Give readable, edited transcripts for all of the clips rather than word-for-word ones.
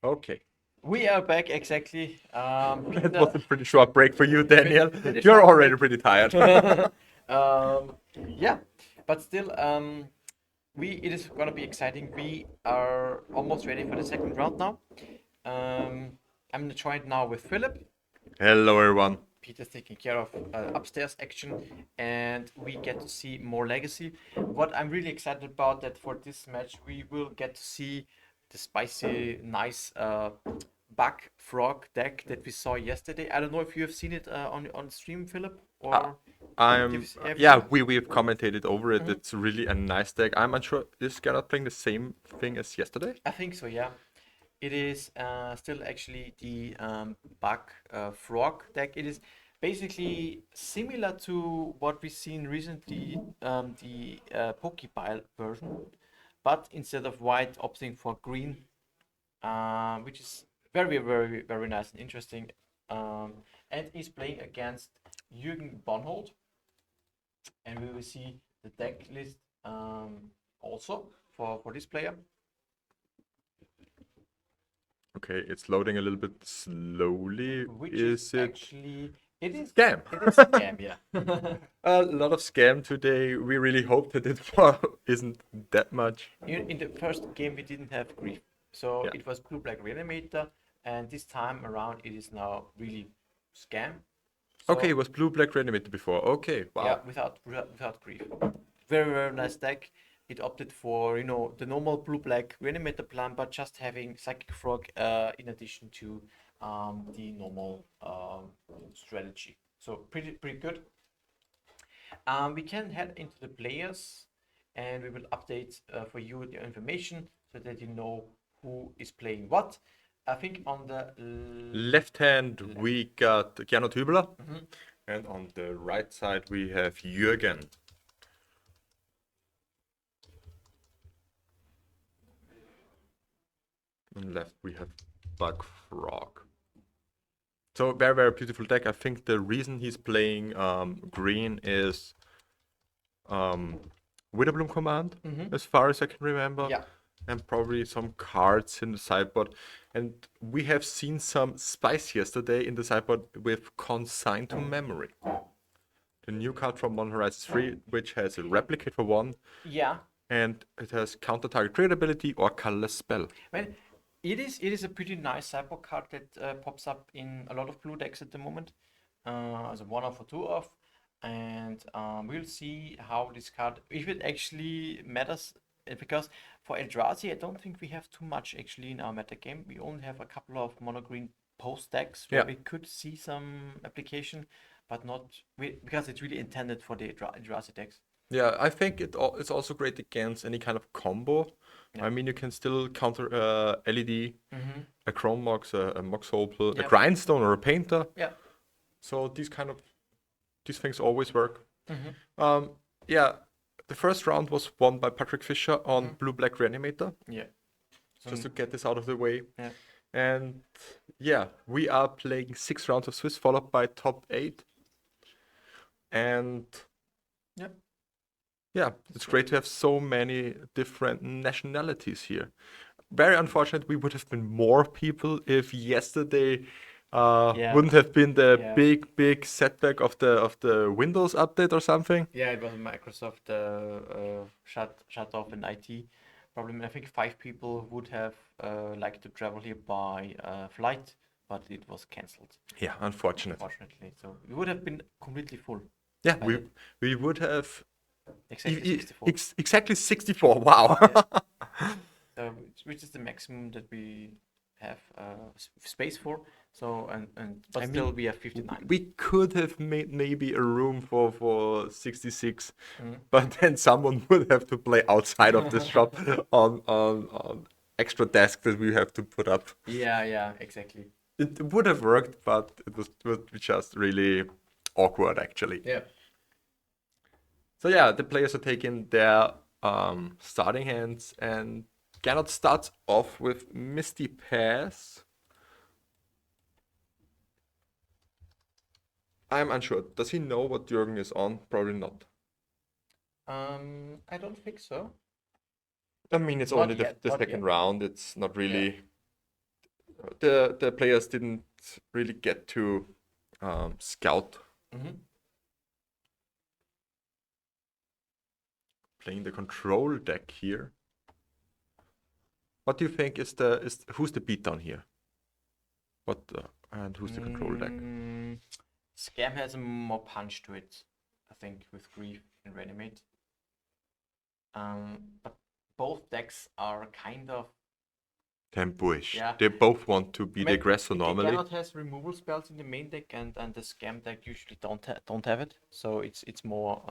Okay. We are back exactly. That Peter, was a pretty short break for you, Daniel. pretty You're short already break. pretty tired. um, yeah, but still, it is gonna be exciting. We are almost ready for the second round now. I'm joined now with Philip. Hello, everyone. Peter's taking care of upstairs action, and we get to see more legacy. What I'm really excited about that for this match we will get to see the spicy, nice bug frog deck that we saw yesterday. I don't know if you have seen it on stream, Philip, Uh, or have you seen yeah, it? we've commented over it. Mhm. It's really a nice deck. I'm unsure. Is Gernot playing the same thing as yesterday? I think so, yeah. It is still actually the bug frog deck. It is basically similar to what we've seen recently, the Pokeball version, but instead of white, opting for green, which is very, very, very nice and interesting. And he's playing against Jürgen Bonholt, and we will see the deck list also for this player. Okay, it's loading a little bit slowly. Which is Is it actually it is scam? it is scam, yeah. A lot of scam today. We really hope that it isn't that much. In the first game we didn't have grief, so Yeah. it was blue black reanimator, and this time around it is now really scam. Okay, So it was blue black reanimated before. Okay, yeah, wow. without grief, very very nice deck. It opted for the normal blue black reanimator plan, but just having psychic frog in addition to the normal strategy. So pretty good. We can head into the players and we will update for you the information so that you know who is playing what. I think on the Left hand, left. we got Gernot Hübler, Mhm. and on the right side, we have Jürgen. On left, we have Bug Frog. So, very, very beautiful deck. I think the reason he's playing green is um, Witherbloom Command, Mhm. as far as I can remember, Yeah. and probably some cards in the sideboard. And we have seen some spice yesterday in the sideboard with Consign to Memory. The new card from Modern Horizons 3, which has a replicate for 1, Yeah. and it has counter target trigger ability or colorless spell. Well, it is a pretty nice cyborg card that pops up in a lot of blue decks at the moment, as a one off or two off, and we'll see how this card if it actually matters. Because for Eldrazi, I don't think we have too much actually in our meta game. We only have a couple of mono green post decks where Yeah. we could see some application, but not because it's really intended for the Eldrazi decks. Yeah, I think it's also great against any kind of combo. Yeah. I mean, you can still counter LED, Mm-hmm. a Chrome Mox, a Mox Opal, a Yeah. Grindstone, or a Painter. Yeah. So these things always work. Mm-hmm. Um, yeah, the first round was won by Patrick Fisher on Mm-hmm. Blue Black Reanimator, Yeah. So just to get this out of the way. yeah. And yeah, we are playing 6 rounds of Swiss, followed by top 8. And Yep. yeah, it's great to have so many different nationalities here. Very unfortunate we would have been more people if yesterday Yeah. wouldn't have been the Yeah. big setback of the Windows update or something. Yeah, it was Microsoft shut off an IT problem. I think 5 people would have liked to travel here by flight, but it was cancelled, Yeah, unfortunate. unfortunately. So we would have been completely full Yeah, by we would have exactly 64. exactly 64. Wow. Yeah. So which is the maximum that we have space for. So but I still mean, we have 59. we could have made maybe a room for 66, Mm. but then someone would have to play outside of the shop on extra desk that we have to put up. Yeah, yeah, exactly. It would have worked, but it would be just really awkward actually. Yeah. So yeah, the players are taking their starting hands, and Gernot starts off with Misty Pass. I'm unsure. Does he know what Jürgen is on? Probably not. I don't think so. I mean, it's only Not the, yet, the not second yet. round. It's not Yeah. really the players didn't really get to scout. Playing the control deck here. What do you think is who's the beatdown here? And who's the control deck? Scam has more punch to it, I think, with Grief and Reanimate. But both decks are kind of Tempo-ish. Yeah. They both want to be the aggressor normally. Gannot has removal spells in the main deck, and the Scam deck usually don't have it. So it's more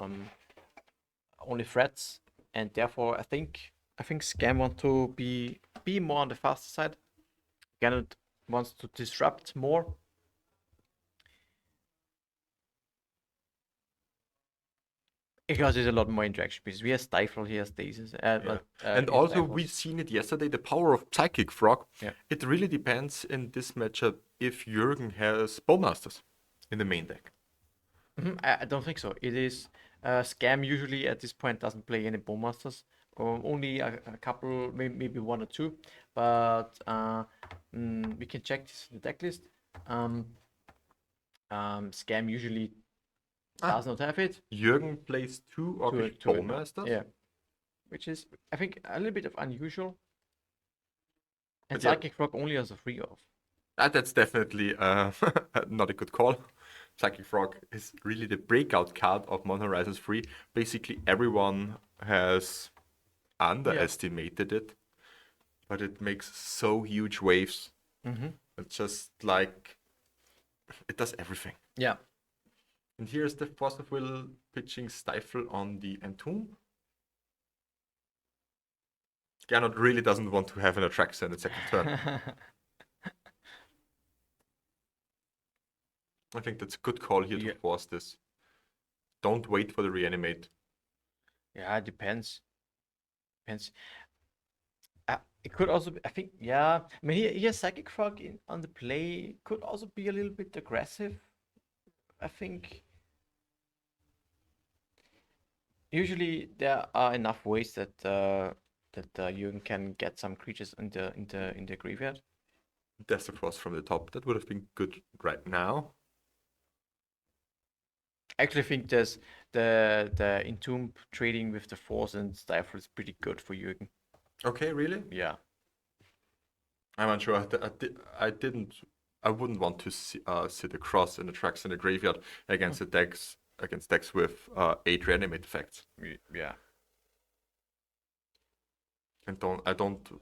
only threats, and therefore I think Scam want to be more on the faster side. Gannot wants to disrupt more. Because there's a lot more interaction pieces. We have Stifle here, Stasis. And also, we've seen it yesterday, the power of Psychic Frog. Yeah. It really depends in this matchup if Jürgen has Bowmasters in the main deck. I don't think so. It is Scam usually at this point doesn't play any Bowmasters. Only a couple, maybe one or two. But we can check this in the deck list. Scam usually does not have it. Jürgen plays two Orcish Bowmasters. Yeah. Which is, I think, a little bit of unusual. And But yeah. Psychic Frog only has a 3 of. That's definitely not a good call. Psychic Frog is really the breakout card of Modern Horizons 3. Basically, everyone has underestimated it, but it makes so huge waves. It's just like it does everything. Yeah. And here's the Force of Will pitching Stifle on the Entomb. Gernot really doesn't want to have an Atraxa in the second turn. I think that's a good call here to force this. Don't wait for the reanimate. Yeah, it depends. It could also be, I think, yeah. I mean, here Psychic Frog on the play could also be a little bit aggressive. I think usually there are enough ways that Jürgen can get some creatures in the graveyard. That's the Force from the top. That would have been good right now. I actually think there's the Entomb trading with the Force and Stifle is pretty good for Jürgen. Okay, really? Yeah. I'm unsure. I wouldn't want to sit across in the tracks in the graveyard against decks with 8 reanimate effects. Yeah. And I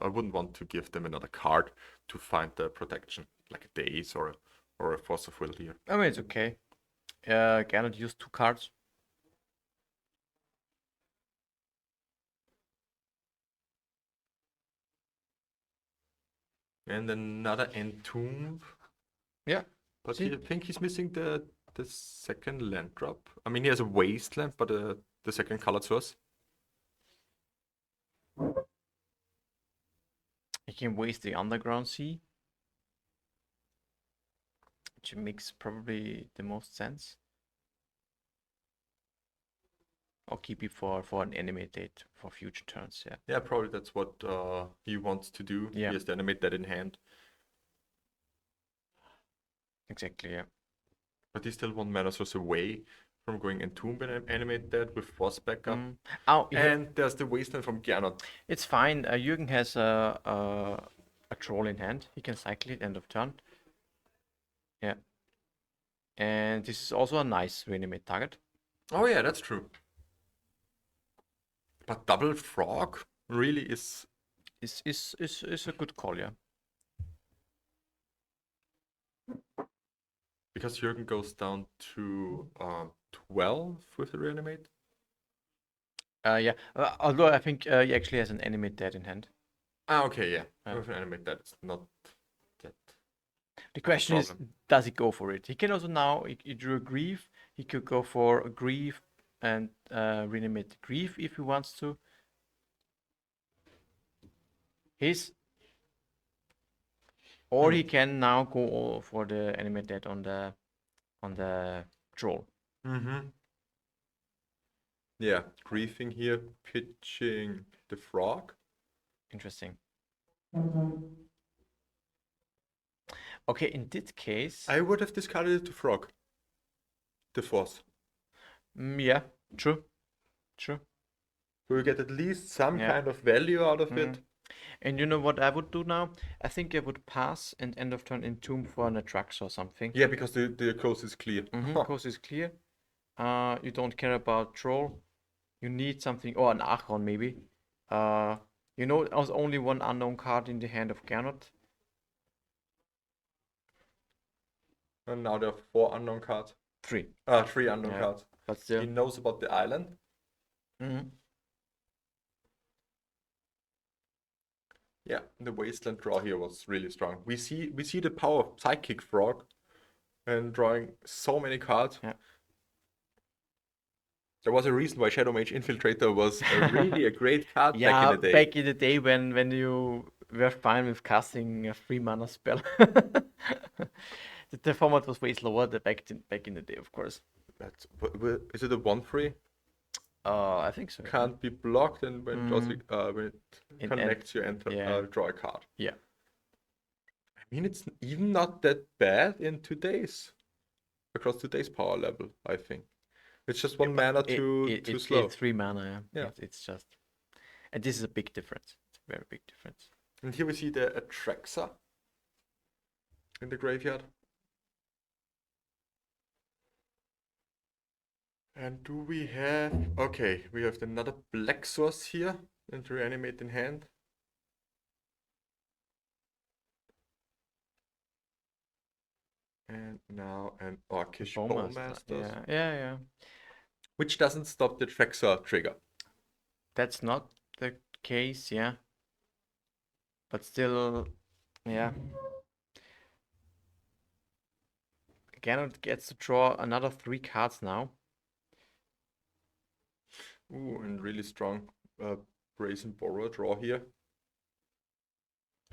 wouldn't want to give them another card to find the protection, like a Daze or a Force of Will here. I mean, it's okay. Cannot use 2 cards. And another Entomb. Yeah. But I think he's missing the second land drop. I mean, he has a Wasteland, but the second colored source. He can waste the Underground Sea, which makes probably the most sense. Or keep it for an animate date for future turns, yeah. Yeah, probably that's what he wants to do. Yeah. He has to animate that in hand. Exactly, yeah. But he's still 1 mana source away from going Entomb and animate that with Force backup. Oh, and there's the Wasteland from Gernot. It's fine. Jürgen has a troll in hand. He can cycle it end of turn. Yeah. And this is also a nice reanimate target. Oh yeah, that's true. But double frog really is a good call, yeah. Because Jürgen goes down to 12 with the reanimate. Yeah. Although I think he actually has an animate dead in hand. Okay, yeah. With an animate dead, it's not that. The question is, does he go for it? He can also now, he drew a Grief. He could go for a Grief and reanimate the Grief if he wants to. Or he can now go for the animate dead on the troll. Yeah, griefing here, pitching the frog. Interesting. Okay, in this case, I would have discarded it to frog. The fourth. yeah, true, true. So you get at least some Yeah. kind of value out of Mm. it. And you know what I would do now? I think I would pass and end of turn entomb for an Atrax or something. Yeah, because the coast is clear. Coast is clear. You don't care about troll. You need something, or an Achron maybe. You know, there's only one unknown card in the hand of Gernot. And now there are 4 unknown cards. 3. 3 unknown Yeah, cards. but still. He knows about the island. Mhm. Yeah, the wasteland draw here was really strong. We see the power of Psychic Frog and drawing so many cards. Yeah. There was a reason why Shadow Mage Infiltrator was really a great card back in the day. Back in the day when you were fine with casting a 3 mana spell. The format was way slower back in the day, of course. Is it a 1/3? I think so. Can't be blocked, and when it In connects, you enter yeah. draw a card. Yeah. I mean, it's even not that bad in across today's power level, I think. It's just 1 mana too slow. It's 3 mana, yeah. Yeah. It's just, and this is a big difference. It's a very big difference. And here we see the Atraxa in the graveyard. And do we have... Okay, we have another black source here and reanimate in hand. And now an Orcish Bowmaster. Yeah. Which doesn't stop the Atraxa trigger. That's not the case, yeah. But still, yeah. Gernot gets to draw another 3 cards now. Ooh, and really strong Brazen Borrower draw here.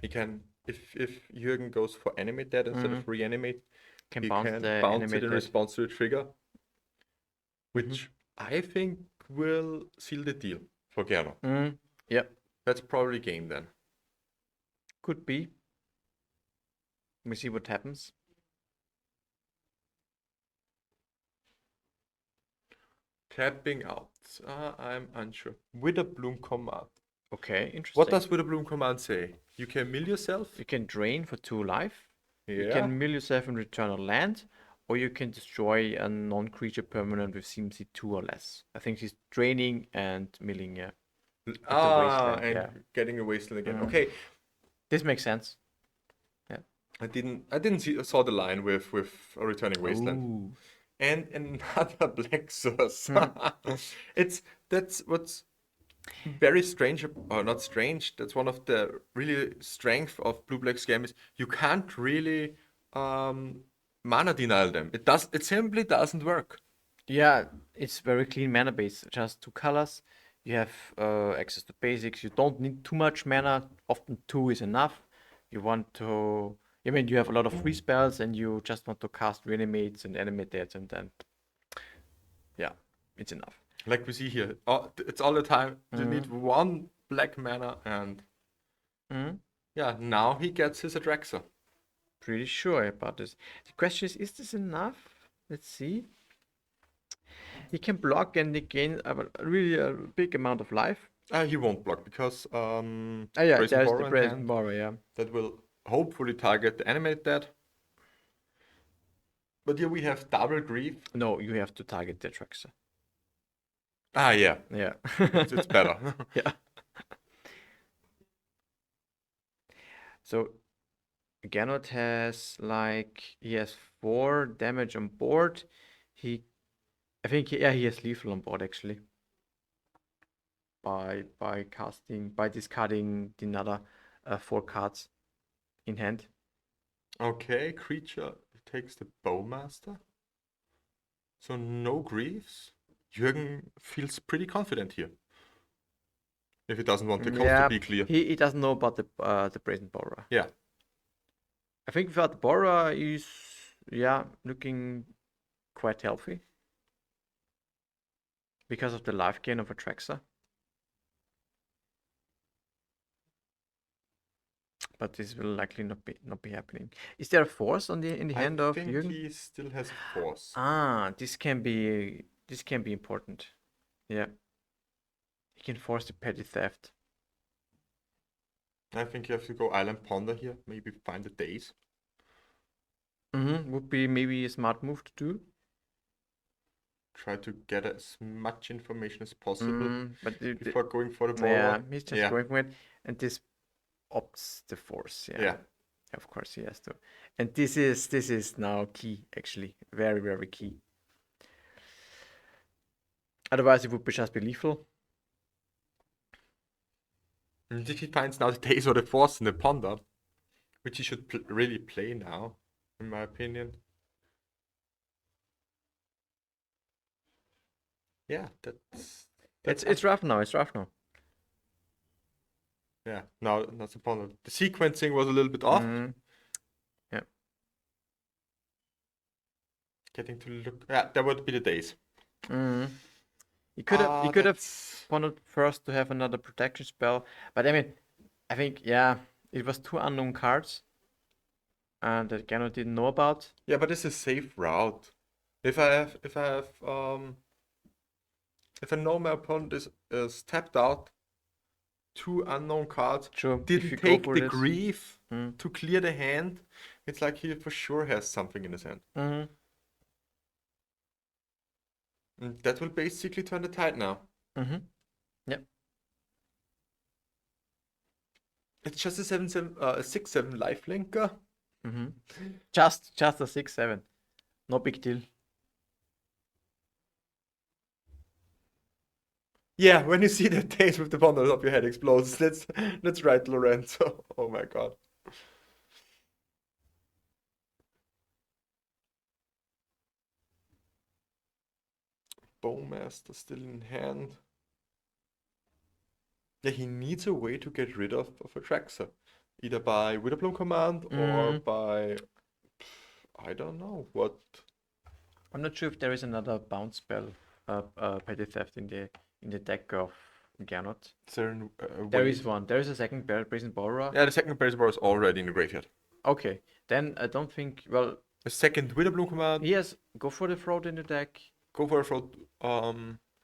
He can, if Jürgen goes for Animate that instead of Reanimate, Can he bounce can the bounce it in animated. response to the trigger. Which I think will seal the deal for Gernot. Yeah, That's probably game then. could be. We see what happens. Tapping out. I'm unsure. Wither Bloom command. Okay, interesting. What does Wither Bloom command say? You can mill yourself? You can drain for 2 life. You Yeah. can mill yourself and return a land, or you can destroy a non-creature permanent with CMC 2 or less. I think he's draining and milling, yeah. Wasteland, and yeah. getting a wasteland again. Okay, This makes sense. I didn't saw the line with a returning wasteland. Ooh. And another black source. That's what's very strange, or not strange. That's one of the really strength of blue black scam is you can't really mana denial them. It simply doesn't work. Yeah, it's very clean mana base. Just 2 colors. You have access to basics. You don't need too much mana. Often 2 is enough. You want to. I mean, you have a lot of free spells, and you just want to cast reanimates and animate that, and then. Yeah, it's enough. Like we see here, it's all the time. You need 1 black mana, and yeah, now he gets his Atraxa. Pretty sure about this. The question is this enough? Let's see. He can block and gain really a big amount of life. He won't block because Yeah, Brazen there's Borrower the in Brazen hand. Borrower, yeah. That will hopefully target the animate dead. But here we have double grief. No, you have to target the Atraxa. Yeah. Yeah. It's better. Yeah. So Gernot has he has 4 damage on board. He has lethal on board actually. By discarding the another 4 cards in hand. Okay, creature takes the Bowmaster. So no griefs. Jürgen feels pretty confident here. If he doesn't want the coast to be clear. He doesn't know about the Brazen Borrower. Yeah. I think without the Borrower is looking quite healthy. Because of the life gain of Atraxa. but this will likely not be happening. Is there a force on the in the hand I of think Jürgen? he still has a force. This can be important. Yeah, he can force the petty theft. I think you have to go Island Ponder here. Maybe find the days. Would be maybe a smart move to do. Try to get as much information as possible But before going for the yeah, borrower. he's just going for it, and this opts the force. Yeah. Yeah. Of course he has to. And this is now key, actually. Very, very key. Otherwise, it would just be lethal. And if he finds now the days or the force in the ponder, which he should really play now, in my opinion. Yeah, It's rough now. It's rough now. Yeah, now that's the ponder. The sequencing was a little bit off. Yeah. Getting to look. Yeah, that would be the days. You could have wanted first to have another protection spell, but I mean, I think yeah, it was two unknown cards, and that Gano didn't know about. Yeah, but it's a safe route. If I know my opponent is tapped out, two unknown cards, Sure, if didn't you go take for the this. grief to clear the hand, it's like he for sure has something in his hand. And that will basically turn the tide now. Yep. It's just a 6/7 lifelinker. Just a 6/7. No big deal. Yeah, when you see the days with the bundle of your head explodes, let's write Lorenzo. Oh my god. Bowmaster still in hand. Yeah, he needs a way to get rid of Atraxa. Either by Witherbloom command or by I don't know what. I'm not sure if there is another bounce spell, petty theft in the deck of Gernot. There is one. There is a second Brazen Borrower. Yeah, the second Brazen Borrower is already in the graveyard. Okay, then I don't think. Well, the second Witherbloom command. Yes, go for the fraud in the deck. Go for a fraud.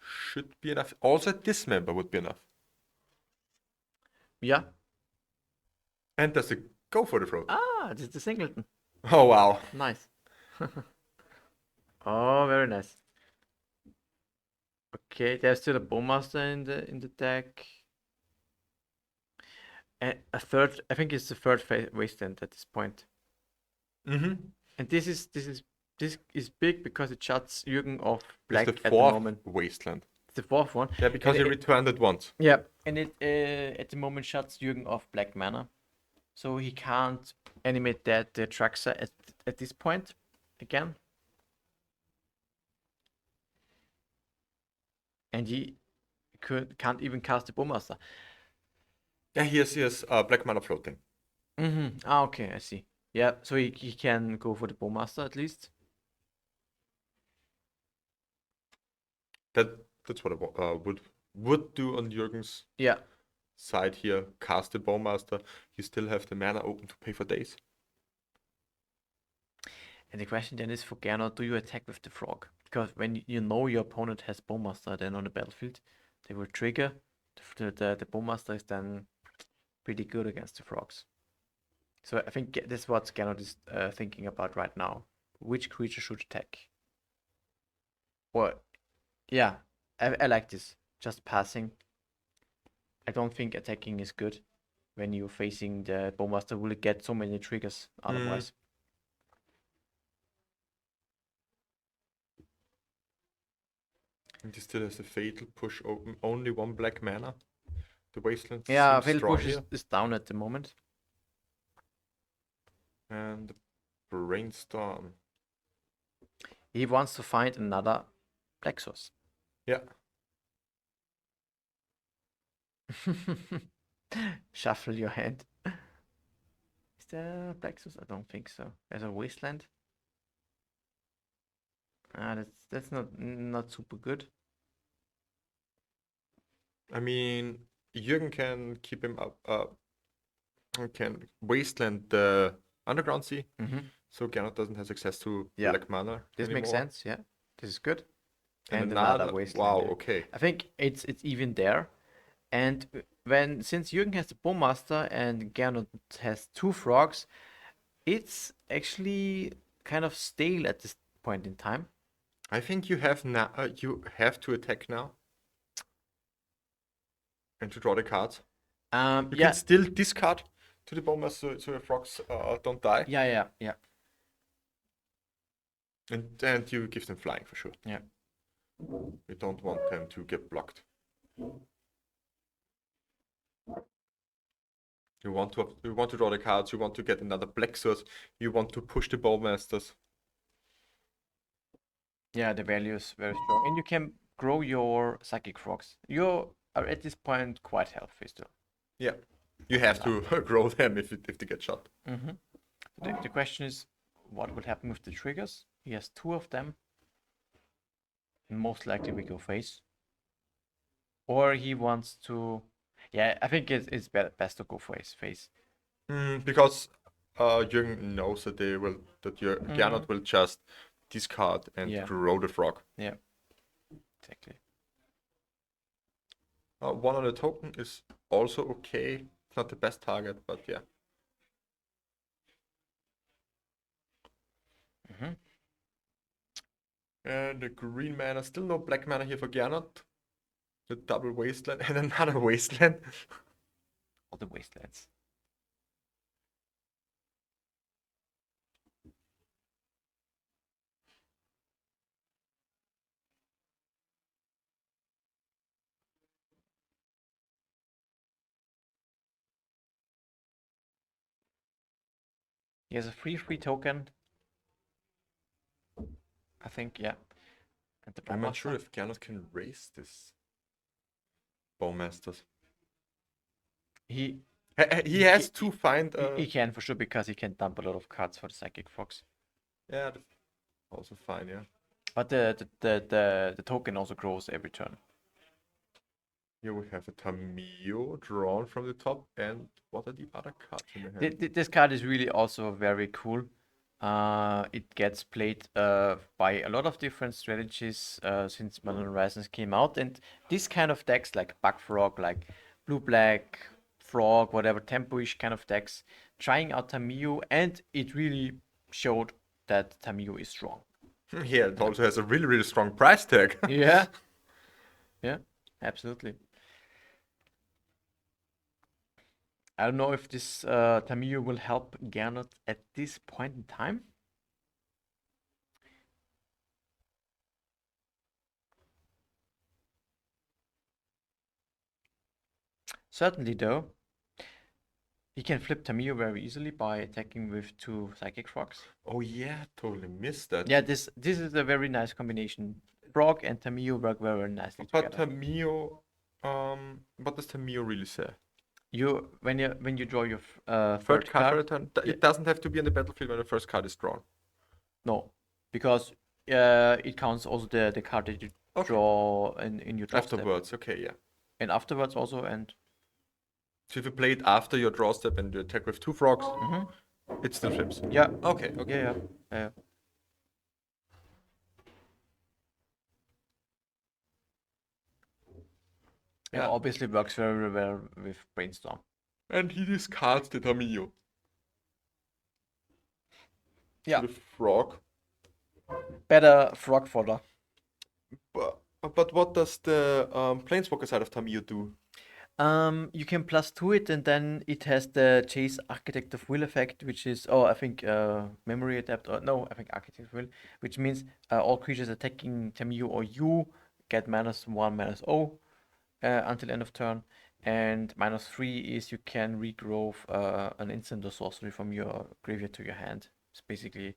Should be enough. Also, Dismember would be enough. Yeah. And does it go for the fraud? Ah, this is the singleton. Oh wow. Nice. Oh, very nice. Okay, there's still a Bowmaster in the deck. And a third, I think it's the third wasteland at this point. And this is big because it shuts Jürgen off black it's the at the moment. Wasteland. It's the fourth one. Yeah, because he returned it once. Yeah, and it at the moment shuts Jürgen off black mana, so he can't animate that the Traxa at this point again. And he can't even cast the Bowmaster. Yeah, he has black mana floating. Ah, okay, I see. Yeah, so he can go for the Bowmaster at least. That's what I would do on Jürgen's side here. Cast the Bowmaster. You still have the mana open to pay for days. And the question then is for Gernot, do you attack with the frog? Because when you know your opponent has Bowmaster then on the battlefield, they will trigger. The Bowmaster is then pretty good against the frogs. So I think that's what Gernot is thinking about right now. Which creature should attack? Or, yeah, I like this. Just passing. I don't think attacking is good when you're facing the Bowmaster. Will get so many triggers otherwise. And he still has a Fatal Push open. Only one black mana. The Wasteland. Yeah, Fatal Push is down at the moment. And the Brainstorm. He wants to find another black source. Yeah. Shuffle your hand. Is there a black source? I don't think so. There's a Wasteland. That's not super good. I mean, Jürgen can keep him up We can wasteland the underground sea, Mm-hmm. so Gernot doesn't have access to Yeah. black mana This makes anymore. sense. Yeah, this is good. And And another wow, Wastelander. okay. I think it's even there. And when since Jürgen has the Bowmaster and Gernot has two frogs, it's actually kind of stale at this point in time. I think you have now. You have to attack now and to draw the cards. You Yeah, can still discard to the Bowmaster so your frogs don't die, yeah. and you give them flying for sure. Yeah. You don't want them to get blocked. You want to draw the cards. You want to get another black source. You want to push the Bowmasters. Yeah, the value is very strong. And you can grow your psychic frogs. You are at this point quite healthy still. Yeah, you have to grow them if they get shot. Mm-hmm. The question is, what will happen with the triggers? He has two of them. Most likely we go face. Or he wants to... Yeah, I think it's best to go for his face. Because Jürgen knows that Gernot will just discard and Yeah. grow the frog. Yeah, exactly. One on the token is also okay. It's not the best target, but yeah. Mm-hmm. And the green mana, still no black mana here for Gernot. The double wasteland and another wasteland. All the wastelands. He has a free token. I think, yeah. And the I'm not sure Bowmaster. if Gernot can raise this Bowmasters. He He has to find. he can for sure because he can dump a lot of cards for the psychic frogs. Yeah, that's also fine. Yeah. But the token also grows every turn. Here we have a Tamio drawn from the top, and what are the other cards in the hand? This card is really also very cool. It gets played by a lot of different strategies since Modern Horizons came out, and this kind of decks like Bug Frog, like Blue Black Frog, whatever tempo-ish kind of decks, trying out Tamiyo, and it really showed that Tamiyo is strong. Yeah, it also has a really strong price tag. Yeah, yeah, absolutely. I don't know if this Tamiyo will help Gernot at this point in time. Certainly, though, he can flip Tamiyo very easily by attacking with two Psychic Frogs. Oh yeah, totally missed that. Yeah, this is a very nice combination. Frog and Tamiyo work very nicely But together. Tamio, what does Tamio really say? When you draw your Third card for card, a turn. yeah. It doesn't have to be on the battlefield when the first card is drawn. No, because it counts also the card that you Okay. draw in your draw step. Afterwards, okay, yeah. And afterwards also, and So if you play it after your draw step and you attack with two frogs, it still flips. yeah, Okay, okay. yeah. Yeah, Yeah. obviously works very well with Brainstorm. And he discards the Tamio. Yeah. The frog. Better frog fodder. But what does the Planeswalker side of Tamio do? You can +2 it, and then it has the Chase Architect of Will effect, which is, I think Memory Adapt, or no, I think Architect of Will, which means all creatures attacking Tamiyo or you get -1/-0 until end of turn, and -3 is you can regrow an instant or sorcery from your graveyard to your hand. It's basically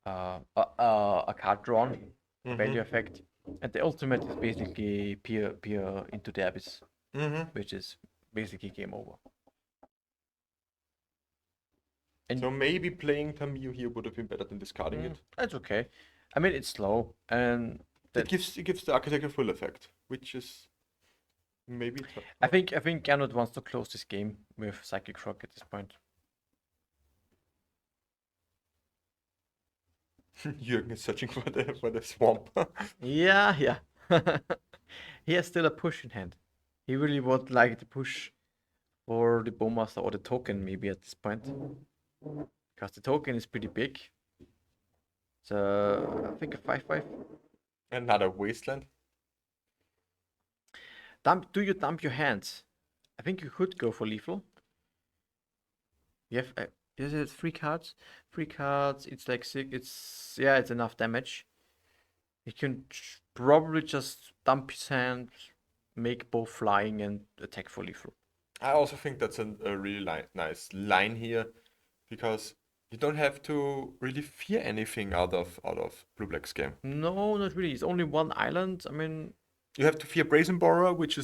a card drawn value effect, and the ultimate is basically peer into the abyss. Which is basically game over. And so maybe playing Tamio here would have been better than discarding it. That's okay. I mean, it's slow, and It gives the Architect of Will effect, which is Maybe. I think Gernot wants to close this game with Psychic Shock at this point. Jürgen is searching for the swamp. Yeah, yeah. He has still a push in hand. He really would like to push for the Bowmaster or the token maybe at this point. Because the token is pretty big. So I think a 5-5. Another wasteland. Do you dump your hands? I think you could go for lethal. You have is it 3 cards? 3 cards, it's like 6, it's enough damage. You can probably just dump his hand, make both flying and attack for lethal. I also think that's a really nice line here, because you don't have to really fear anything out of Blue Black's game. No, not really. It's only one island. I mean, You have to fear Brazen Borer, which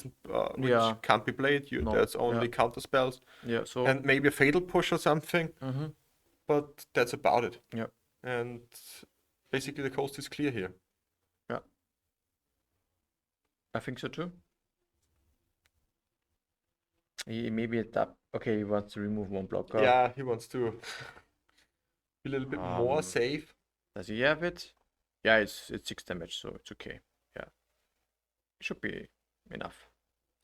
Yeah. can't be played. No, That's only yeah. counter spells, yeah, so and maybe a Fatal Push or something. mhm, But that's about it. yeah, And basically the coast is clear here. yeah. I think so too. Maybe at that. Okay, he wants to remove one blocker. Yeah, he wants to be a little bit more Um, safe. Does he have it? Yeah, it's 6 damage, so it's okay. Yeah, should be enough.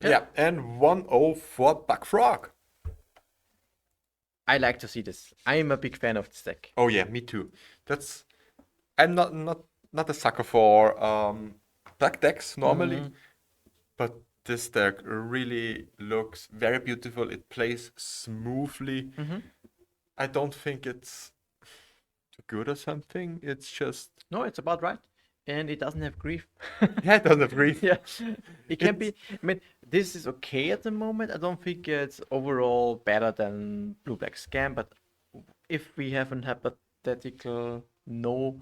Yeah, and 1-0 for Buckfrog. I like to see this. I am a big fan of this deck. Oh yeah, me too. I'm not a sucker for black decks normally, Mhm. but this deck really looks very beautiful. It plays smoothly. Mhm. I don't think it's too good or something. It's just No, it's about right, and it doesn't have grief. yeah, it doesn't agree. Yeah, it can be. It's- I mean, this is okay at the moment. I don't think it's overall better than Blue Black Scam, but if we have an hypothetical no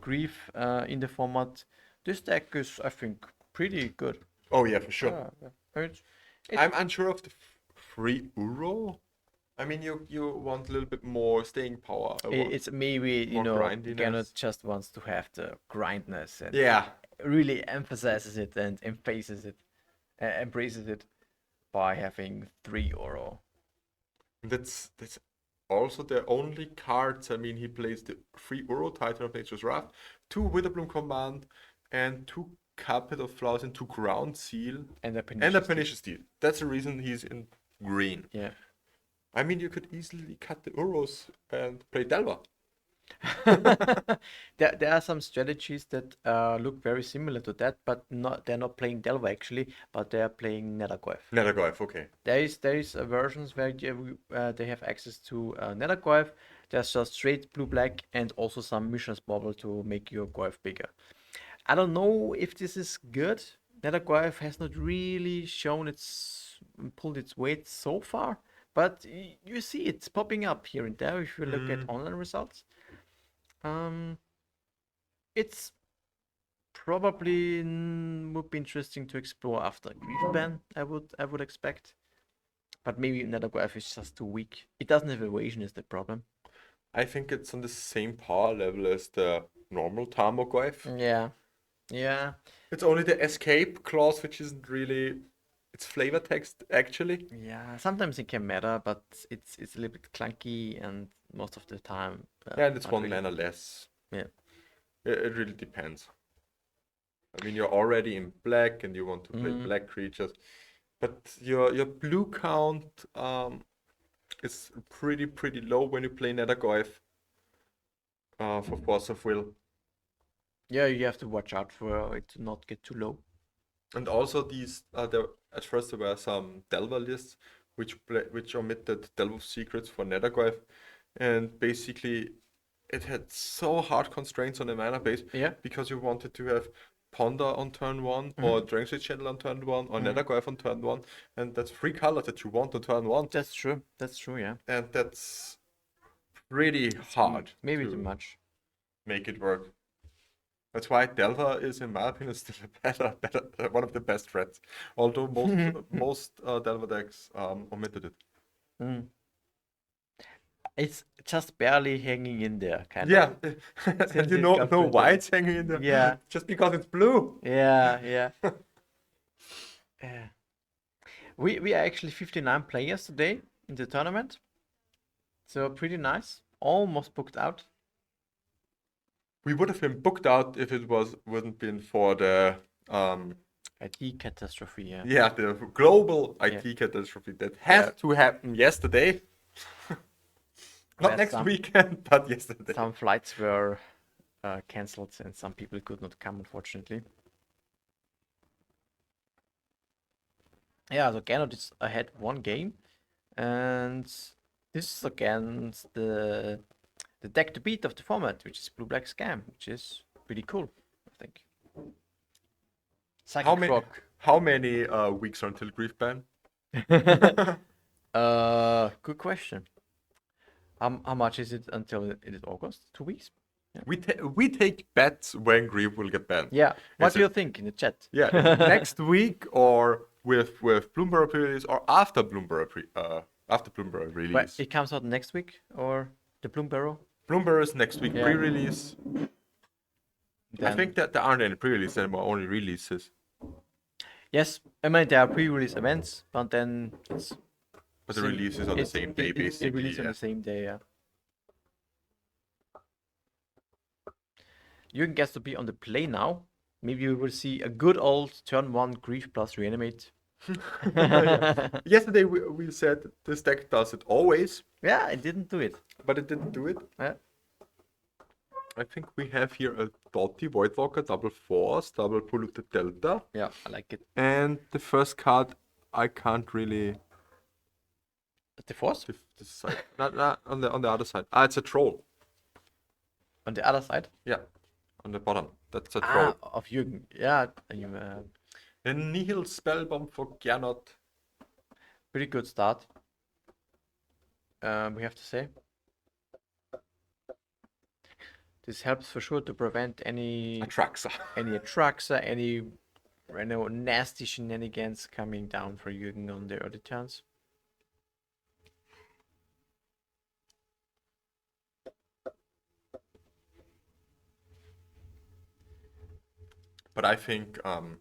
grief in the format, this deck is, I think, pretty good. Oh yeah, for sure. Yeah. It's I'm unsure of the free Uro. I mean, you want a little bit more staying power. it's maybe, more Gernot grindiness. just wants to have the grindness and Yeah, really emphasizes it and embraces it, by having 3 oro. that's also the only cards. I mean, he plays the free Uro Titan of Nature's Wrath, 2 Witherbloom Command, and 2 Carpet of Flowers and 2 Ground Seal, And a and a pernicious Steel. Pernicious Steel. That's the reason he's in green. Yeah. I mean, you could easily cut the Uros and play Delver. There are some strategies that look very similar to that, but they're not playing Delver actually, but they are playing Nethergoyf. Nethergoyf, okay. There is versions where they have access to Nethergoyf. There's just straight blue black and also some missions bubble to make your Goyf bigger. I don't know if this is good. Nethergoyf has not really shown pulled its weight so far, but you see it's popping up here and there if you look at online results. Um, it's probably would be interesting to explore after Grief Ban, I would expect. But maybe Nethergoyf is just too weak. It doesn't have evasion is the problem. I think it's on the same power level as the normal Tarmogoyf. Yeah. Yeah. It's only the escape clause, which isn't really it's flavor text actually. Yeah. Sometimes it can matter, but it's a little bit clunky and most of the time. Yeah, and it's not 1 really. mana less. Yeah. It really depends. I mean, you're already in black and you want to play Mm. black creatures, but your blue count is pretty low when you play Nethergoyf for Force of Will. Yeah, you have to watch out for it to not get too low. And also these at first there were some Delver lists which omitted Delve Secrets for Nethergoyf, and basically it had so hard constraints on the mana base Yeah. because you wanted to have Ponder on turn 1 or Drangswitch Channel on turn 1 or Nethergoyf on turn 1, and that's 3 colors that you want on turn 1, That's true. That's true, yeah. and that's pretty hard Maybe to too much. make it work. That's why Delver is, in my opinion, still a better one of the best threats. Although most Delver decks omitted it. Mm. It's just barely hanging in there, kind Yeah, of. and Since you it know got why printed. it's hanging in there. Yeah. Just because it's blue. Yeah, yeah. Yeah. We are actually 59 players today in the tournament. So pretty nice. Almost booked out. We would have been booked out if it wouldn't been for the IT catastrophe, yeah. yeah, the global Yeah. IT catastrophe that had Yeah. to happen yesterday. Not Where next weekend, but yesterday. some flights were cancelled and some people could not come, unfortunately. Yeah, so Gernot is ahead one game, and this is against the deck to beat of the format, which is Blue Black Scam, which is pretty cool, I think. Psychic Frog. How many weeks are until grief ban? Good question. How much is it until it is August? 2 weeks? We take bets when grief will get banned. Yeah. What Is do you it- think in the chat? Yeah, is it next week or with Bloomberg release or after Bloomberg But release? it comes out next week or the Bloom Barrow? Bloomberg is next week Yeah. pre-release. I Then think that there aren't any pre-releases anymore, only releases. yes, I mean there are pre-release events, but then it's But the release is on the same day, It basically. releases on Yeah. the same day, yeah. Jürgen gets to be on the play now. Maybe we will see a good old turn 1 Grief plus Reanimate. Yeah. Yesterday we said this deck does it always, Yeah, it didn't do it. but it didn't do it. Yeah. I think we have here a Dotty Voidwalker, double force, double polluted delta. Yeah, I like it. And the first card I can't really The force? this side. Not on the other side. Ah, it's a troll. On the other side? Yeah. On the bottom. That's a troll. Of Jürgen. Yeah, and A Nihil Spellbomb for Gernot. pretty good start. We have to say. This helps for sure to prevent any Atraxa. Atraxa, any nasty shenanigans coming down for Jürgen on the early turns. But I think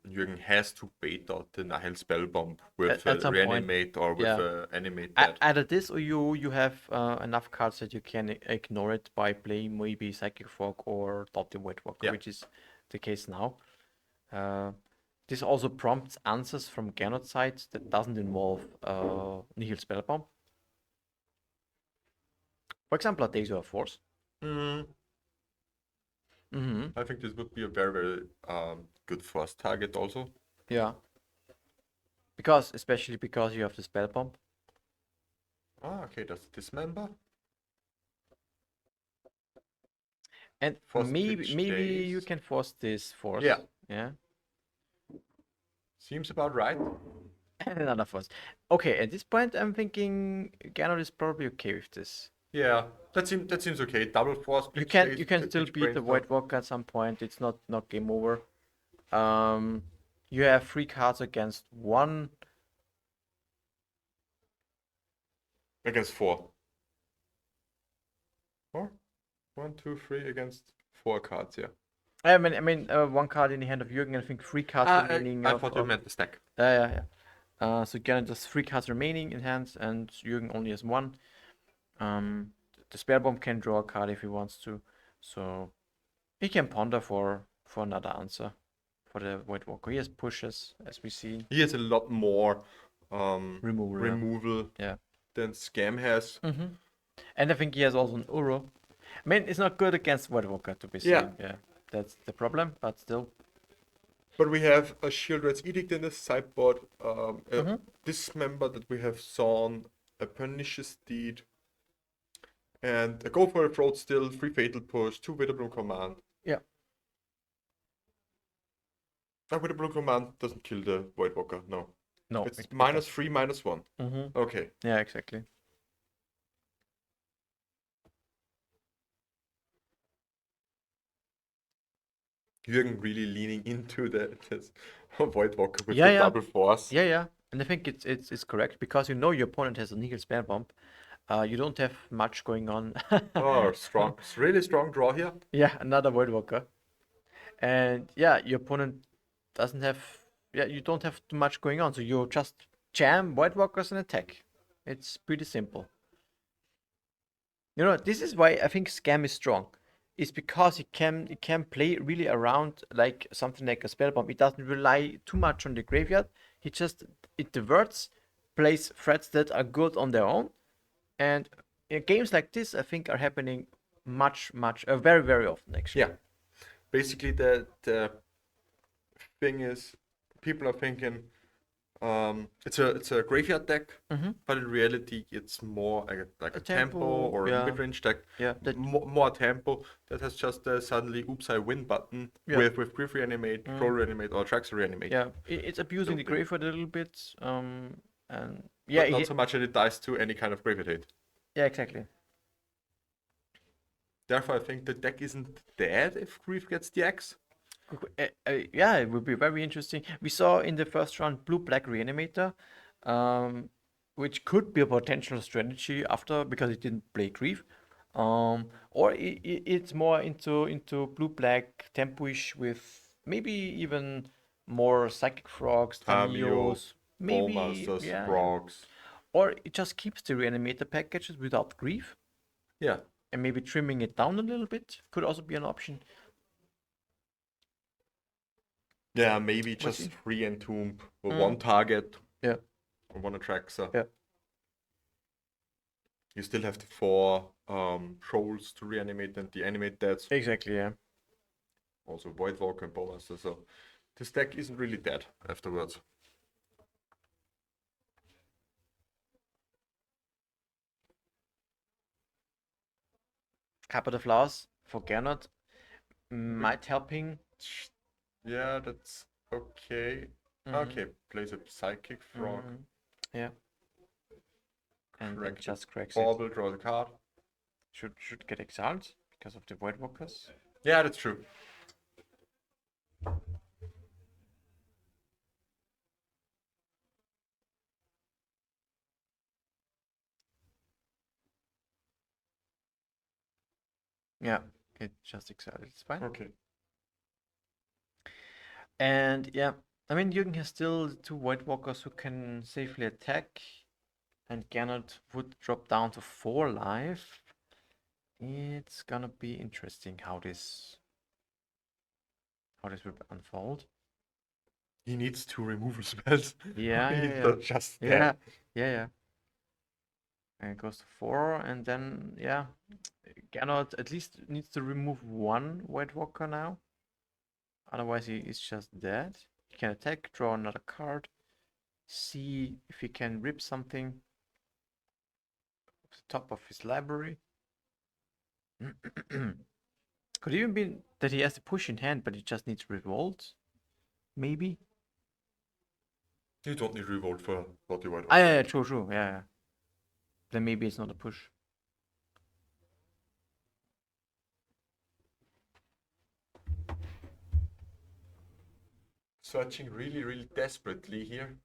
Jürgen has to bait out the Nihil Spellbomb with At some point, Reanimate or with yeah. Animate that. Either this or you have enough cards that you can ignore it by playing maybe Psychic Frog or Dotty Voidwalker, Yeah. which is the case now. This also prompts answers from Gernot's side that doesn't involve Nihil Spellbomb. For example, a Days of Force. I think this would be a very, very good first target also. Yeah. Especially because you have the Spellbomb. Ah, okay, that's Dismember. And Force maybe Pitch you Days. can force this force. Yeah. Yeah. Seems about right. And another force. Okay, at this point I'm thinking Gernot is probably okay with this. Yeah, that seems okay. Double force. You Pitch can Days, still Pitch beat the Brainstorm. Voidwalker at some point. It's not game over. You have 3 cards against 1. Against 4. 4? 1, 2, 3 against 4 cards, yeah. I mean, 1 card in the hand of Jürgen. I think 3 cards remaining. I thought you meant the stack. Yeah. So Gernot has 3 cards remaining in hands, and Jürgen only has 1. The Spellbomb can draw a card if he wants to, so he can ponder for another answer for the Voidwalker. He has pushes, as we see. He has a lot more Removal. Yeah. than Scam has. And I think he has also an Uro. I mean, it's not good against Voidwalker to be seen. Yeah, that's the problem, but still. But we have a Shieldred's Edict in the sideboard, a Dismember that we have sawn, a Pernicious Deed, and a Go for a Throat still, 3 Fatal Push, 2 Witherbloom Command. Yeah. That Witherbloom Command doesn't kill the Voidwalker, no. No. It's -3, -1. Okay. Yeah, exactly. Jürgen really leaning into this Voidwalker with Yeah, the yeah. double force. Yeah. And I think it's correct because you know your opponent has a Nihil Spellbomb. You don't have much going on. Oh, strong. It's really strong draw here. Yeah, another Voidwalker. And yeah, your opponent doesn't have you don't have too much going on, so you just jam White Walkers and attack. It's pretty simple. This is why I think Scam is strong. It's because it can play really around like something like a spell bomb. It doesn't rely too much on the graveyard. It diverts, plays threats that are good on their own, and games like this I think are happening very very often actually. Yeah. Basically, the thing is, people are thinking it's a graveyard deck, but in reality, it's more like a tempo or a mid-range deck. Yeah, that More tempo that has just suddenly oops I win button Yeah. with Griff reanimate, Troll reanimate, or Trax reanimate. yeah, it's abusing the Don't think- graveyard a little bit. And yeah, But not so much that it dies to any kind of graveyard hit. yeah, exactly. Therefore, I think the deck isn't dead if Grief gets the X. Yeah, it would be very interesting. We saw in the first round blue-black reanimator, which could be a potential strategy after because it didn't play Grief. Or it's more into blue-black tempo-ish with maybe even more psychic frogs, Tamio, Tamios, maybe Ballmasters, yeah. Frogs. Or it just keeps the reanimator packages without Grief Yeah. and maybe trimming it down a little bit could also be an option. Yeah, maybe We'll just see. 3 Entomb with one target. Yeah. Or one Atraxa. Yeah. You still have the 4 trolls to reanimate and the animate deads. Exactly, yeah. Also Voidwalker and Bowmaster. So this deck isn't really dead afterwards. Cup of the Flowers for Gernot might helping. Yeah, that's okay. Okay, plays a Psychic Frog. Yeah. And Correct. just cracks it. Bauble, draws a card. Should get exiled because of the White Walkers. Yeah, that's true. Yeah, it just exiled. It's fine. Okay. And yeah, I mean Jürgen has still 2 White Walkers who can safely attack, and Gernot would drop down to 4 life. It's gonna be interesting how this will unfold. He needs 2 removal spells. Yeah, He's yeah, not just dead. yeah, yeah, yeah. And it goes to 4, and then yeah, Gernot at least needs to remove 1 White Walker now. Otherwise, he is just dead. He can attack, draw another card, see if he can rip something off the top of his library. Could even be that he has the push in hand, but he just needs revolt. Maybe. You don't need revolt for what you want. Ah, yeah, true, yeah. Then maybe it's not a push. Searching really, really desperately here.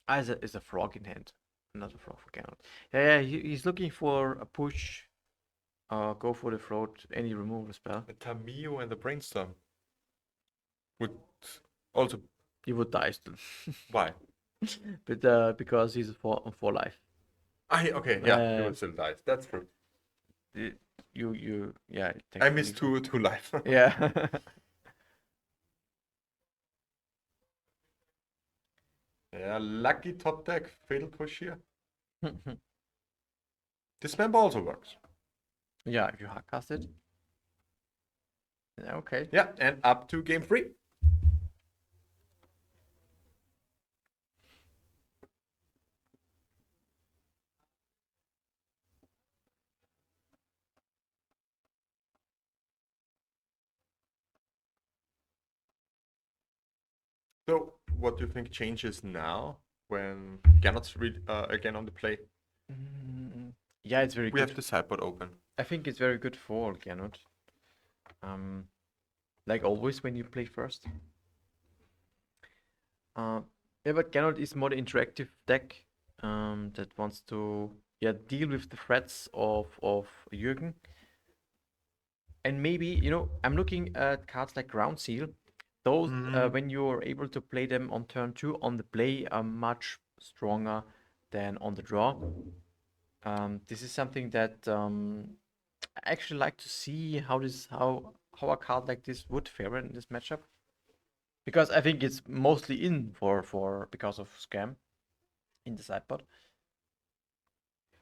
Ah, is a frog in hand. Another frog for Gernot. Yeah, he's looking for a push. Go for the throat, any removal spell. A Tamio and a Brainstorm would also. He would die still. Why? But because he's on 4 life. Okay, yeah, he would still die. That's true. Yeah. I missed two life. Yeah. Yeah, lucky top deck, fatal push here. Dismember also works. Yeah, if you hard cast it. Yeah, okay. Yeah, and up to game 3. So, what do you think changes now when Gernot's again on the play? Yeah, it's very We good. have the sideboard open. I think it's very good for Gernot. Like always when you play first. Yeah, but Gernot is more the interactive deck that wants to deal with the threats of Jürgen. And maybe, I'm looking at cards like Ground Seal, Those when you're able to play them on turn 2 on the play are much stronger than on the draw. This is something that I actually like to see how a card like this would fare in this matchup. Because I think it's mostly in for because of scam in the sideboard.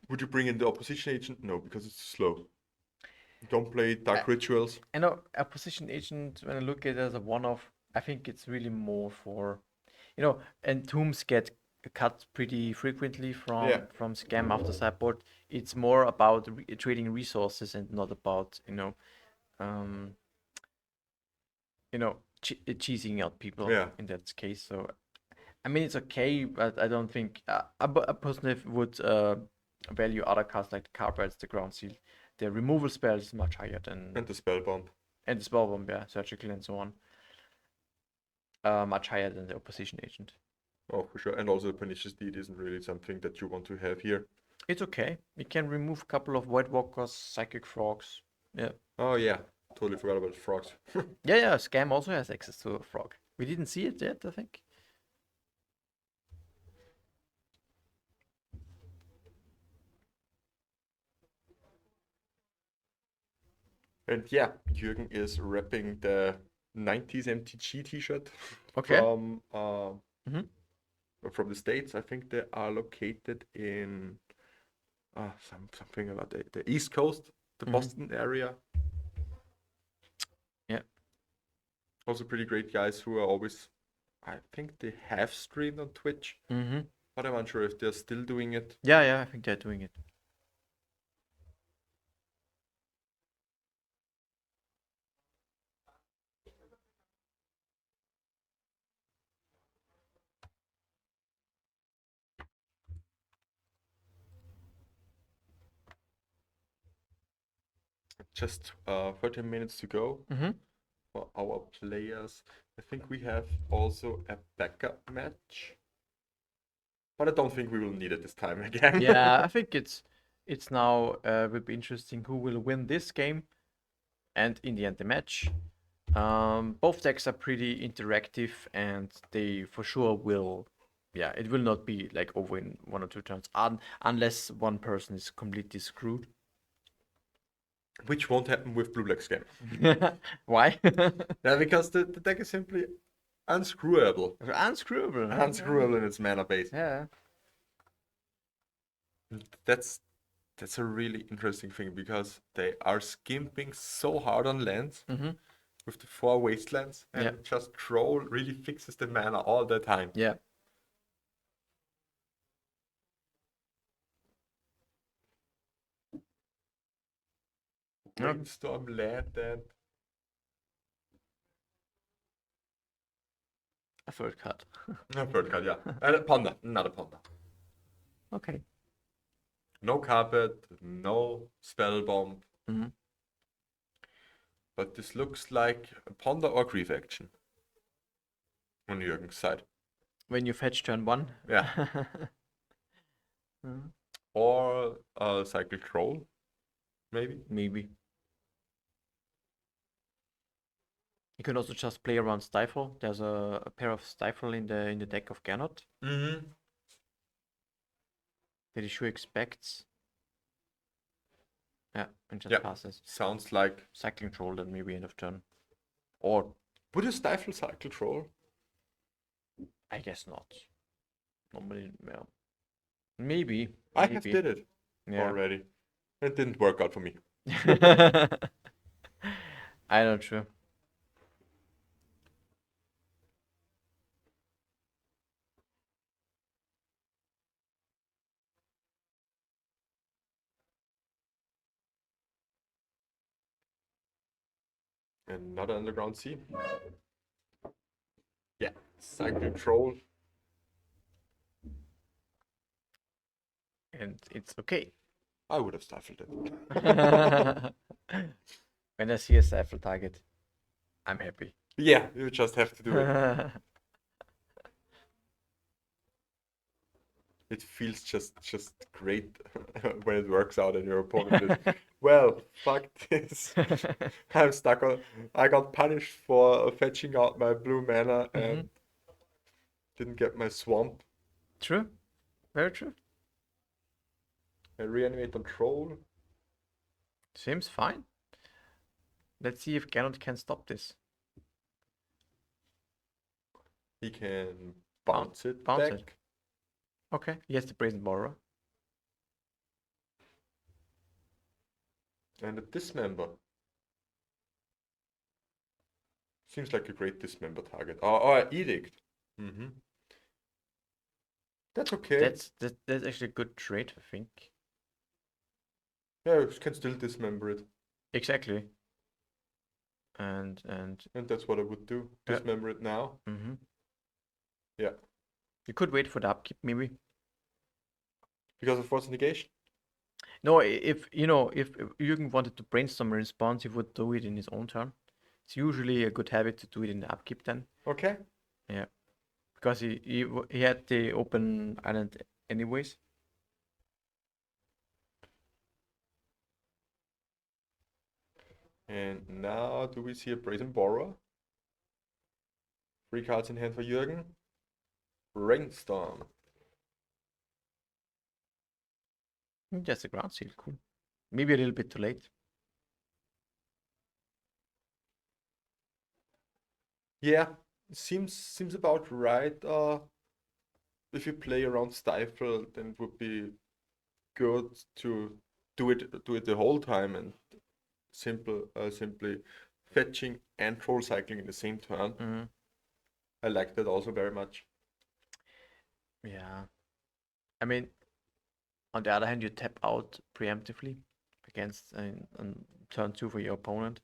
Would you bring in the opposition agent? No, because it's slow. Don't play Dark Rituals. I know a position agent, when I look at it as a one-off, I think it's really more for, and tombs get cut pretty frequently from scam after sideboard. It's more about trading resources and not about um, cheesing out people in that case. So I mean it's okay, but I don't think a person would value other cards like the Carpets, the Ground Seal. The removal spell is much higher than And the Spell Bomb. And the spell bomb, yeah, surgical and so on. Much higher than the opposition agent. Oh, for sure. And also the Pernicious Deed isn't really something that you want to have here. It's okay. You can remove a couple of White Walkers, Psychic Frogs. Yeah. Oh yeah, totally forgot about the frogs. Yeah. Scam also has access to a frog. We didn't see it yet, I think. And yeah, Jürgen is repping the 90s MTG t-shirt Okay. from the States. I think they are located in something about the East Coast, the Boston area. Yeah. Also pretty great guys who are always, I think they have streamed on Twitch, but I'm unsure if they're still doing it. Yeah, I think they're doing it. Just 13 minutes to go for our players. I think we have also a backup match, but I don't think we will need it this time again. Yeah, I think it's now will be interesting who will win this game, and in the end the match. Both decks are pretty interactive, and they for sure will. Yeah, it will not be like over in 1 or 2 turns, unless one person is completely screwed. Which won't happen with Blue Black Scam. Why? Yeah, because the deck is simply unscrewable. Unscrewable. Unscrewable in its mana base. Yeah. That's a really interesting thing because they are skimping so hard on lands with the 4 wastelands, and just troll really fixes the mana all the time. Yeah. Brainstorm land and a third card. a third card, yeah. And a Ponder, another Ponder. Okay. No Carpet, no Spell Bomb. But this looks like a Ponder or Grief action on Jürgen's side. When you fetch turn 1. Yeah. Or a Cycle Troll, maybe. Maybe. You can also just play around Stifle. There's a pair of Stifle in the deck of Gernot. That he sure expects. Yeah, and just passes. Sounds like Cycling Troll then maybe end of turn. Or would you stifle Cycle Troll? I guess not. Normally, yeah. Maybe. I have did it already. It didn't work out for me. I'm not sure. Another Underground Sea. Yeah, Cycle Troll. And it's okay. I would have stifled it. When I see a stifle target, I'm happy. Yeah, you just have to do it. It feels just great when it works out and your opponent Well, fuck this. I'm stuck on. I got punished for fetching out my blue mana and didn't get my swamp. True. Very true. I reanimate on troll. Seems fine. Let's see if Gernot can stop this. He can bounce it bounce back. it. Okay, he has the Brazen Borrower. And a dismember. Seems like a great dismember target. Or edict. Mm-hmm. That's okay. That's actually a good trade, I think. Yeah, you can still dismember it. Exactly. And that's what I would do. Yeah. Dismember it now. Yeah. You could wait for the upkeep, maybe. Because of force negation? No, if Jürgen wanted to brainstorm a response, he would do it in his own turn. It's usually a good habit to do it in the upkeep then. Okay. Yeah. Because he had the open island anyways. And now do we see a Brazen Borrower? 3 cards in hand for Jürgen. Rainstorm. Just a ground seal, cool. Maybe a little bit too late. Yeah, seems about right. If you play around Stifle, then it would be good to do it the whole time and simply fetching and troll cycling in the same turn. I like that also very much. Yeah. I mean, on the other hand, you tap out preemptively against on turn 2 for your opponent.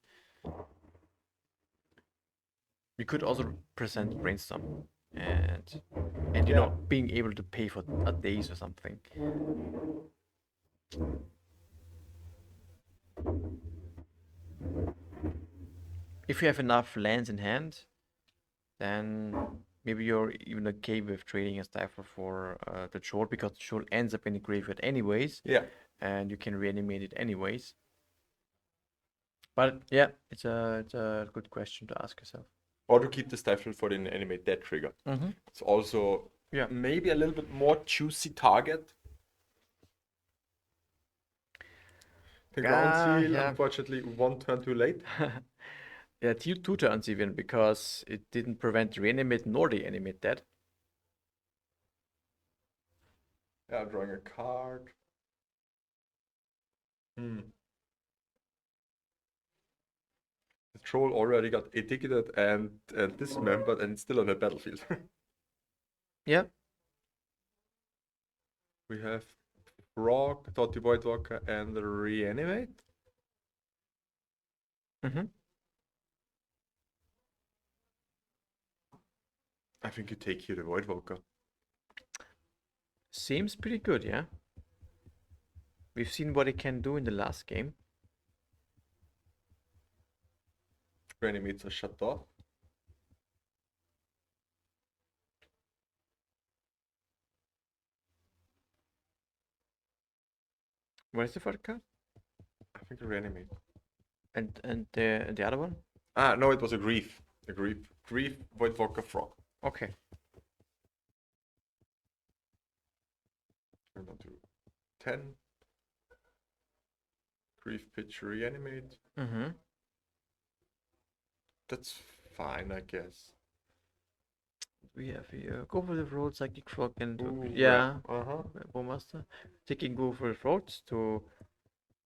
You could also present Brainstorm and you know, being able to pay for a days or something. If you have enough lands in hand, then maybe you're even okay with trading a Stifle for the Troll, because the Troll ends up in the graveyard anyways. Yeah. And you can reanimate it anyways. But yeah, it's a good question to ask yourself. Or to keep the Stifle for the animate dead trigger. It's also maybe a little bit more juicy target. The ground seal, unfortunately, 1 turn too late. Yeah, 2 turns even, because it didn't prevent reanimate nor the animate dead. Yeah, drawing a card. The troll already got ejected and dismembered and still on the battlefield. Yeah. We have Frog, Dotty Voidwalker, and Reanimate. I think you take here the Voidwalker. Seems pretty good, yeah. We've seen what it can do in the last game. Reanimates are shut off. Where's the third card? I think Reanimate. And the other one? Ah, no, it was a Grief. A Grief. Grief, Voidwalker, Frog. Okay. And on to 10. Grief, pitch, Reanimate. That's fine, I guess. We have here go for the road, Psychic Frog, and Bowmaster. Taking go for the roads to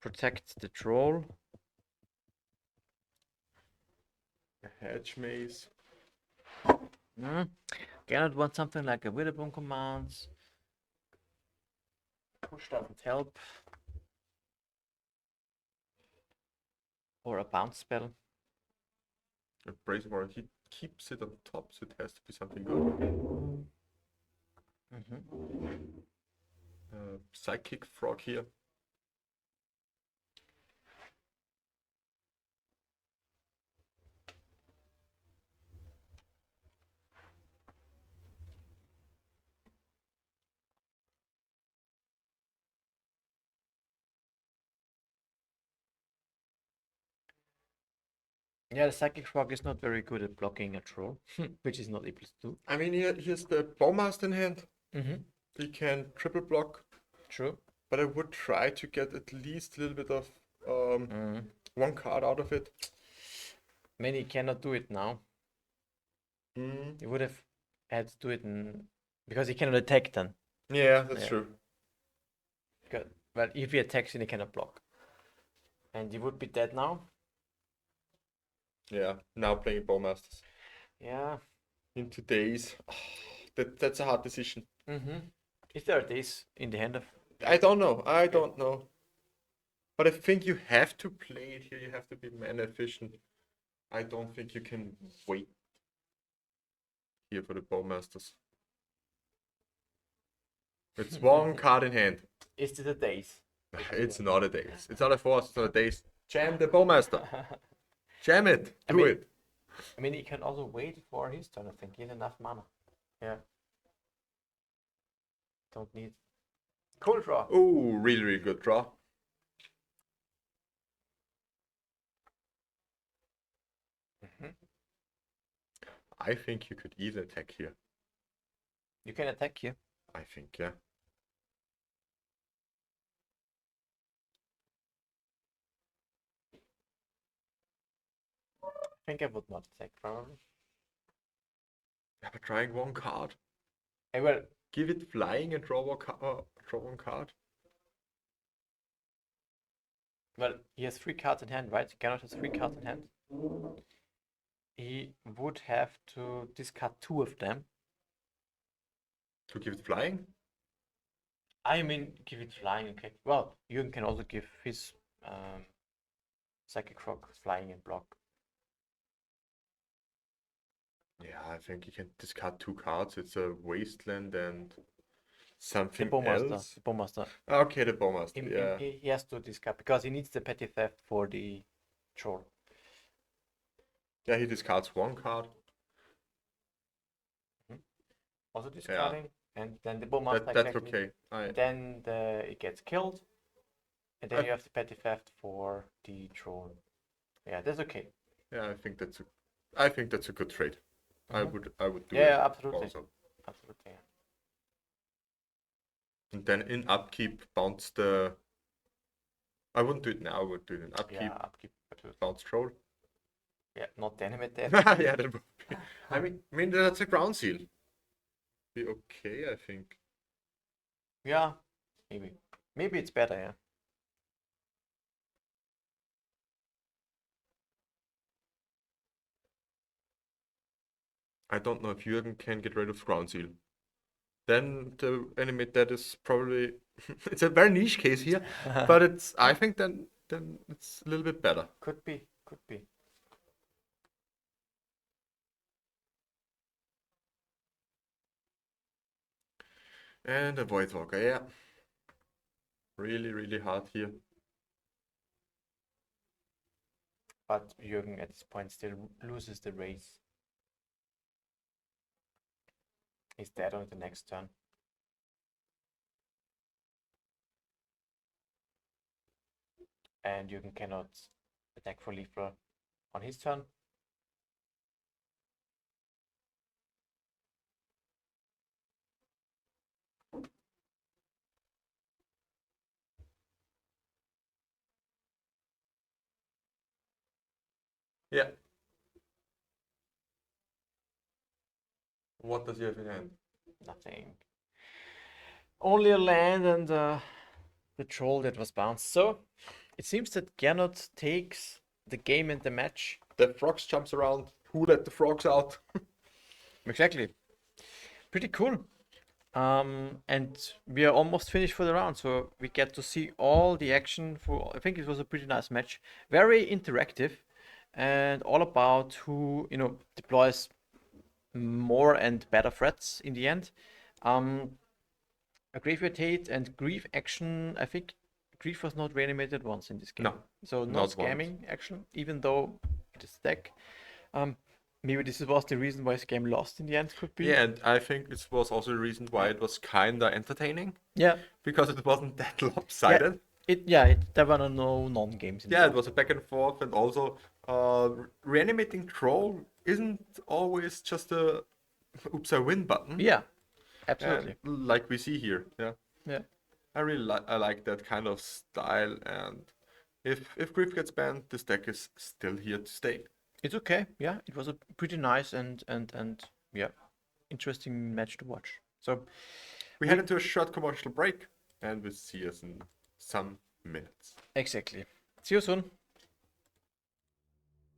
protect the troll. A Hedge Maze. Cannot want something like a Witherbone commands. Push doesn't help. Or a bounce spell. A Brazen Warrior, he keeps it on top, so it has to be something good. Psychic Frog here. Yeah, the Psychic Frog is not very good at blocking a troll, which is not able to do. I mean, here's the Bowmaster in hand. Mm-hmm. He can triple block, True. but I would try to get at least a little bit of Mm. one card out of it. Many cannot do it now. Mm. He would have had to do it because he cannot attack then. Yeah, that's Yeah. true. Good. Well, if he attacks, then he cannot block. And he would be dead now. Yeah, now playing Bowmasters. Yeah. In today's, that's a hard decision. Mm-hmm. Is there a days in the hand of? I don't know. I don't know. But I think you have to play it here. You have to be mana efficient. I don't think you can wait here for the Bowmasters. It's one card in hand. Is it a days? It's not a days. It's not a force. It's not a days. Jam the Bowmaster. Jam it. Do mean- it. I mean, he can also wait for his turn. I think he has enough mana. Yeah. Don't need. Cool draw. Oh, really, really good draw. I think you could either attack here. You can attack here. I think, yeah. I think I would not attack probably. Yeah, but trying one card. Well, Give it flying and draw one card. well, he has 3 cards in hand, right? He cannot have 3 cards in hand. He would have to discard 2 of them. To give it flying? I mean, give it flying, okay. Well, Jürgen can also give his Psychic Frog flying and block. Yeah, I think you can discard 2 cards. It's a Wasteland and The something Bowmaster. else. The Bowmaster. Okay, the Bowmaster, yeah. He has to discard because he needs the Petty Theft for the troll. Yeah, he discards 1 card. Also discarding. And then the Bowmaster That's exactly. okay. Then it gets killed. And then you have the Petty Theft for the troll. Yeah, that's okay. Yeah, I think that's a good trade. I would do it. Yeah, absolutely. Also. Absolutely. And then in upkeep bounce the. I wouldn't do it now. I would do it in upkeep. Yeah, upkeep. Absolutely. Bounce troll. Yeah, not the animate death. Yeah, that would be. I mean that's a ground seal. Be okay, I think. Yeah, maybe. Maybe it's better, yeah. I don't know if Jürgen can get rid of ground seal. Then the animate that is probably it's a very niche case here, but it's I think then it's a little bit better. Could be, could be. And a Voidwalker, yeah. Really, really hard here. But Jürgen at this point still loses the race. He's dead on the next turn. And Jürgen cannot attack for Leafler on his turn. Yeah. What does he have in hand? Nothing. Only a land and the troll that was bounced. So it seems that Gernot takes the game and the match. The frogs jumps around. Who let the frogs out? Exactly. Pretty cool. And we are almost finished for the round, so we get to see all the action for. I think it was a pretty nice match, very interactive, and all about who deploys more and better threats in the end. A Graveyard Hate and Grief action. I think Grief was not reanimated once in this game. No, so not not once. scamming action, even though it is deck. Maybe this was the reason why this game lost in the end. Could be. Yeah, and I think this was also the reason why it was kinda entertaining. Yeah. Because it wasn't that lopsided. There were no non-games Yeah, it involved. was a back and forth, and also reanimating troll isn't always just a oops I win button, Yeah, and absolutely. like we see here. Yeah, Yeah. I like that kind of style, and if Griff gets banned, this deck is still here to stay. It's okay. Yeah, it was a pretty nice and yeah, interesting match to watch. So We head we into a short commercial break, and we'll see us in some minutes. exactly. See you soon.